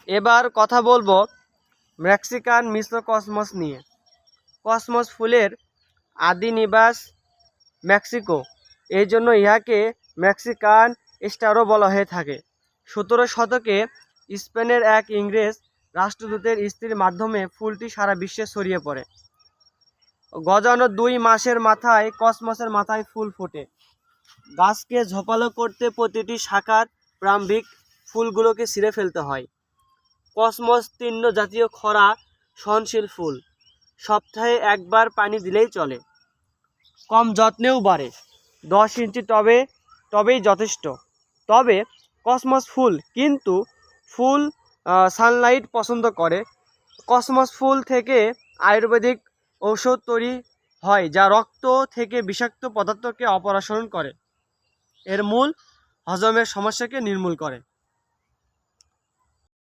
এবার কথা বলবো মেক্সিকান মিশ্র কসমস নিয়ে। কসমস ফুলের আদি নিবাস মেক্সিকো, এই জন্য ইহাকে মেক্সিকান স্টারও বলা হয়ে থাকে। 17 শতকে স্পেনের এক ইংরেজ রাষ্ট্রদূতের স্ত্রীর মাধ্যমে ফুলটি সারা বিশ্বে ছড়িয়ে পড়ে। গজানো 2 মাসের মাথায় কসমসের মাথায় ফুল ফোটে। গাছকে ঝোপালো করতে প্রতিটি শাখার প্রারম্ভিক ফুলগুলোকে ছিঁড়ে ফেলতে হয়। কসমস তৃণ জাতীয় খরা সহনশীল ফুল, সপ্তাহে একবার পানি দিলেই চলে। কম যত্নেও বাড়ে, 10 ইঞ্চি টবেই যথেষ্ট। তবে কসমস ফুল সানলাইট পছন্দ করে। কসমস ফুল থেকে আয়ুর্বেদিক ঔষধ তৈরি হয়, যা রক্ত থেকে বিষাক্ত পদার্থকে অপসারণ করে, এর মূল হজমের সমস্যাকে নির্মূল করে।